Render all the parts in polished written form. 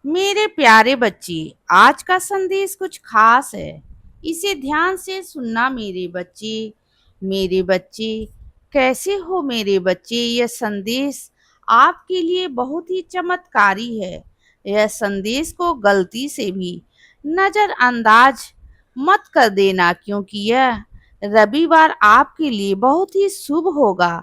मेरे प्यारे बच्चे, आज का संदेश कुछ खास है। इसे ध्यान से सुनना मेरे बच्चे। मेरे बच्चे, कैसे हो मेरे बच्चे? यह संदेश आपके लिए बहुत ही चमत्कारी है। यह संदेश को गलती से भी नजरअंदाज मत कर देना, क्योंकि यह रविवार आपके लिए बहुत ही शुभ होगा।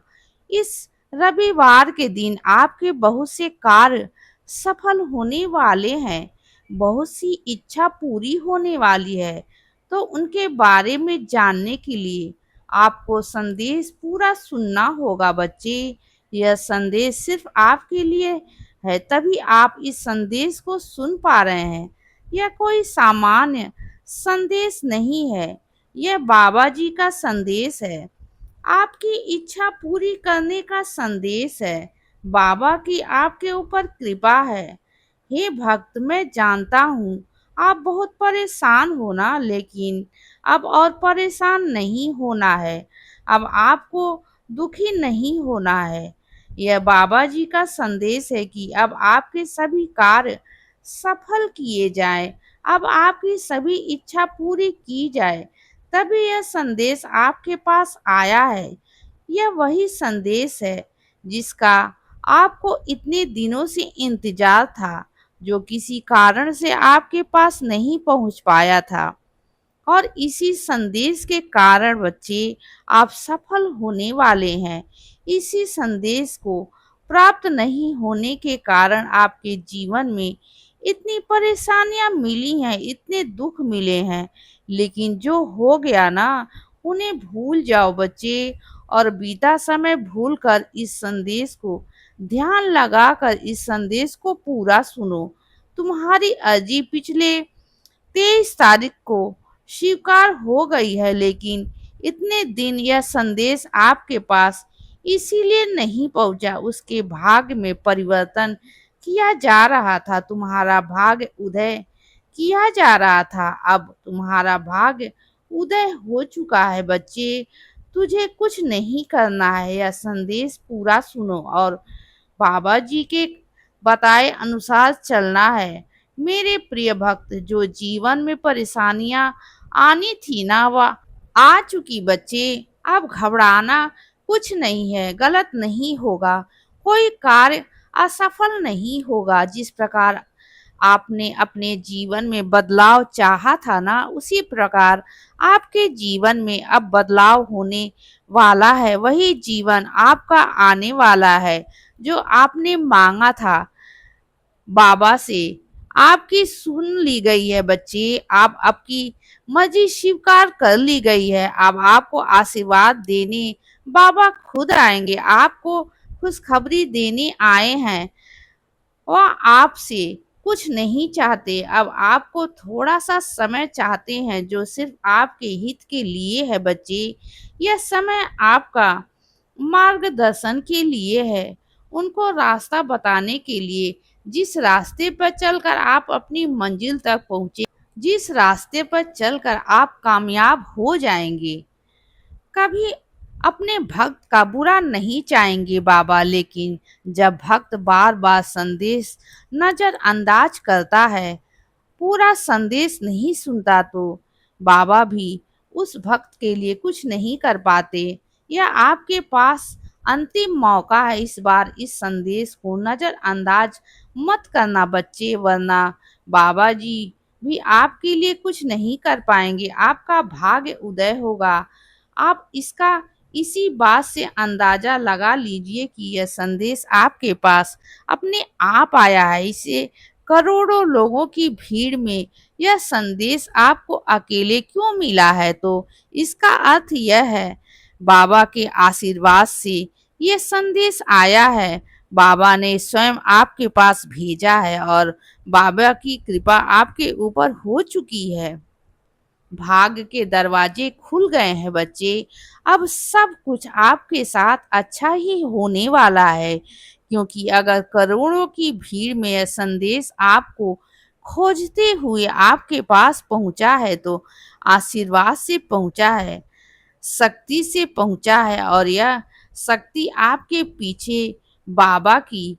इस रविवार के दिन आपके बहुत से कार्य सफल होने वाले हैं। बहुत सी इच्छा पूरी होने वाली है। तो उनके बारे में जानने के लिए आपको संदेश पूरा सुनना होगा बच्चे। यह संदेश सिर्फ आपके लिए है, तभी आप इस संदेश को सुन पा रहे हैं। यह कोई सामान्य संदेश नहीं है, यह बाबा जी का संदेश है। आपकी इच्छा पूरी करने का संदेश है। बाबा की आपके ऊपर कृपा है। हे भक्त, मैं जानता हूँ आप बहुत परेशान हो ना, लेकिन अब और परेशान नहीं होना है। अब आपको दुखी नहीं होना है। यह बाबा जी का संदेश है कि अब आपके सभी कार्य सफल किए जाएं। अब आपकी सभी इच्छा पूरी की जाए, तभी यह संदेश आपके पास आया है। यह वही संदेश है जिसका आपको इतने दिनों से इंतजार था, जो किसी कारण से आपके पास नहीं पहुंच पाया था। और इसी संदेश के कारण बच्चे, आप सफल होने वाले हैं। इसी संदेश को प्राप्त नहीं होने के कारण आपके जीवन में इतनी परेशानियां मिली हैं, इतने दुख मिले हैं। लेकिन जो हो गया ना, उन्हें भूल जाओ बच्चे, और बीता समय भूलकर इस संदेश को ध्यान लगाकर इस संदेश को पूरा सुनो। तुम्हारी अर्जी पिछले 23 तारीख को स्वीकार हो गई है, लेकिन इतने दिन यह संदेश आपके पास इसीलिए नहीं पहुंचा। उसके भाग्य में परिवर्तन किया जा रहा था, तुम्हारा भाग्य उदय किया जा रहा था। अब तुम्हारा भाग्य उदय हो चुका है बच्चे। तुझे कुछ नहीं करना है, यह संदेश पूरा सुनो और बाबा जी के बताए अनुसार चलना है। मेरे प्रिय भक्त, जो जीवन में परेशानियां आनी थी ना, वह आ चुकी बच्चे। अब घबराना कुछ नहीं है, गलत नहीं होगा, कोई कार्य असफल नहीं होगा। जिस प्रकार आपने अपने जीवन में बदलाव चाहा था ना, उसी प्रकार आपके जीवन में अब बदलाव होने वाला है। वही जीवन आपका आने वाला है जो आपने मांगा था बाबा से। आपकी सुन ली गई है बच्चे। आप आपकी मर्जी स्वीकार कर ली गई है। अब आपको आशीर्वाद देने बाबा खुद आएंगे, आपको खुशखबरी देने आए हैं। वह आपसे कुछ नहीं चाहते, अब आपको थोड़ा सा समय चाहते हैं, जो सिर्फ आपके हित के लिए है बच्चे। यह समय आपका मार्गदर्शन के लिए है, उनको रास्ता बताने के लिए। जिस रास्ते पर चलकर आप अपनी मंजिल तक पहुंचे, जिस रास्ते पर चलकर आप कामयाब हो जाएंगे। कभी अपने भक्त का बुरा नहीं चाहेंगे बाबा, लेकिन जब भक्त बार बार संदेश नजरअंदाज करता है, पूरा संदेश नहीं सुनता, तो बाबा भी उस भक्त के लिए कुछ नहीं कर पाते। यह आपके पास अंतिम मौका है। इस बार इस संदेश को नजरअंदाज मत करना बच्चे, वरना बाबा जी भी आपके लिए कुछ नहीं कर पाएंगे। आपका भाग्य उदय होगा। आप इसका इसी बात से अंदाजा लगा लीजिए कि यह संदेश आपके पास अपने आप आया है। इसे करोड़ों लोगों की भीड़ में यह संदेश आपको अकेले क्यों मिला है? तो इसका अर्थ यह है, बाबा के आशीर्वाद से ये संदेश आया है। बाबा ने स्वयं आपके पास भेजा है और बाबा की कृपा आपके ऊपर हो चुकी है। भाग्य के दरवाजे खुल गए हैं बच्चे। अब सब कुछ आपके साथ अच्छा ही होने वाला है, क्योंकि अगर करोड़ों की भीड़ में यह संदेश आपको खोजते हुए आपके पास पहुंचा है, तो आशीर्वाद से पहुंचा है, शक्ति से पहुंचा है, और यह शक्ति आपके पीछे बाबा की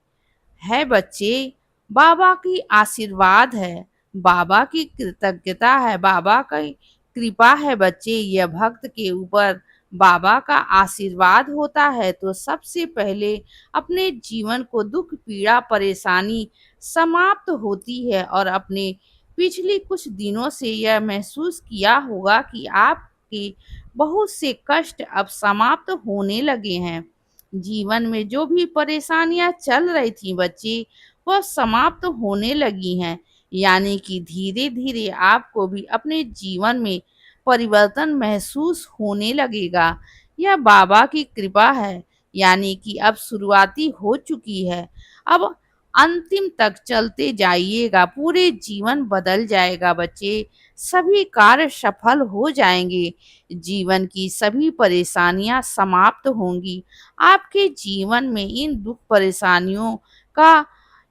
है बच्चे। बाबा की आशीर्वाद है, बाबा की कृतज्ञता है, बाबा की कृपा है बच्चे। यह भक्त के ऊपर बाबा का आशीर्वाद होता है तो सबसे पहले अपने जीवन को दुख पीड़ा परेशानी समाप्त होती है। और अपने पिछले कुछ दिनों से यह महसूस किया होगा कि आपके बहुत से कष्ट अब समाप्त होने लगे हैं। जीवन में जो भी परेशानियां चल रही थी बच्चे, वह समाप्त होने लगी हैं। यानी कि धीरे धीरे आपको भी अपने जीवन में परिवर्तन महसूस होने लगेगा। यह बाबा की कृपा है, यानी कि अब शुरुआती हो चुकी है। अब अंतिम तक चलते जाइएगा, पूरे जीवन बदल जाएगा बच्चे। सभी कार्य सफल हो जाएंगे, जीवन की सभी परेशानियां समाप्त होंगी। आपके जीवन में इन दुख परेशानियों का,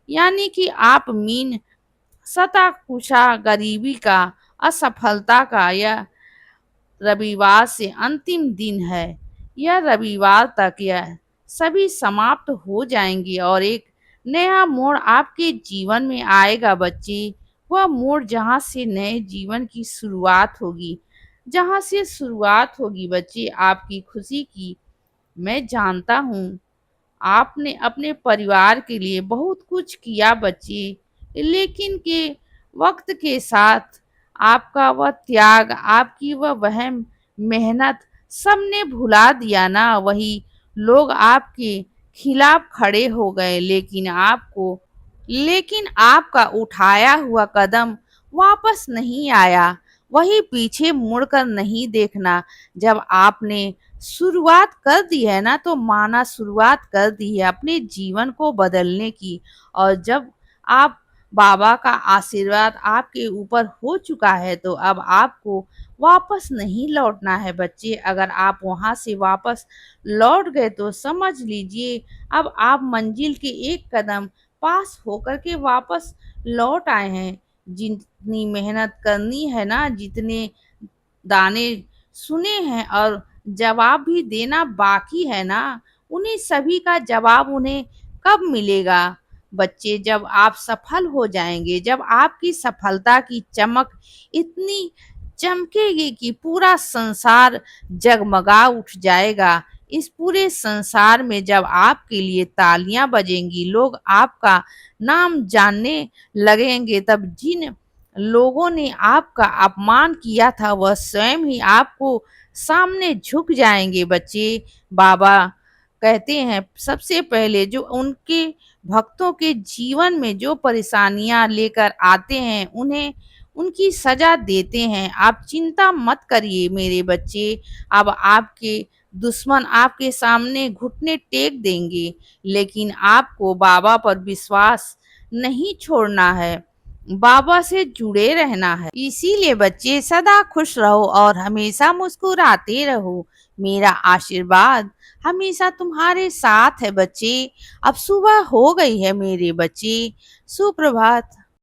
यानी कि आप मीन सता कुशा गरीबी का, असफलता का, यह रविवार से अंतिम दिन है। यह रविवार तक यह सभी समाप्त हो जाएंगे और एक नया मोड़ आपके जीवन में आएगा बच्चे। वह मोड़ जहाँ से नए जीवन की शुरुआत होगी, जहाँ से शुरुआत होगी बच्चे आपकी खुशी की। मैं जानता हूँ आपने अपने परिवार के लिए बहुत कुछ किया बच्चे, लेकिन के वक्त के साथ आपका वह त्याग, आपकी वह मेहनत सबने भुला दिया ना। वही लोग आपके खिलाफ खड़े हो गए, लेकिन आपका उठाया हुआ कदम वापस नहीं आया। वही पीछे मुड़कर नहीं देखना। जब आपने शुरुआत कर दी है ना, तो माना शुरुआत कर दी है अपने जीवन को बदलने की। और जब आप बाबा का आशीर्वाद आपके ऊपर हो चुका है तो अब आपको वापस नहीं लौटना है बच्चे। अगर आप वहां से वापस लौट गए तो समझ लीजिए अब आप मंजिल के एक कदम पास होकर के वापस लौट आए हैं। जितनी मेहनत करनी है ना, जितने दाने सुने हैं और जवाब भी देना बाकी है ना, उन्हीं सभी का जवाब उन्हें कब मिलेगा बच्चे? जब आप सफल हो जाएंगे, जब आपकी सफलता की चमक इतनी चमकेगी कि पूरा संसार जगमगा उठ जाएगा। इस पूरे संसार में जब आपके लिए तालियां बजेंगी, लोग आपका नाम जानने लगेंगे, तब जिन लोगों ने आपका अपमान किया था वह स्वयं ही आपको सामने झुक जाएंगे बच्चे। बाबा कहते हैं सबसे पहले जो उनके भक्तों के जीवन में जो परेशानियां लेकर आते हैं उन्हें उनकी सजा देते हैं। आप चिंता मत करिए मेरे बच्चे। अब आपके दुश्मन आपके सामने घुटने टेक देंगे, लेकिन आपको बाबा पर विश्वास नहीं छोड़ना है, बाबा से जुड़े रहना है। इसीलिए बच्चे सदा खुश रहो और हमेशा मुस्कुराते रहो। मेरा आशीर्वाद हमेशा तुम्हारे साथ है बच्चे। अब सुबह हो गई है मेरे बच्चे। सुप्रभात।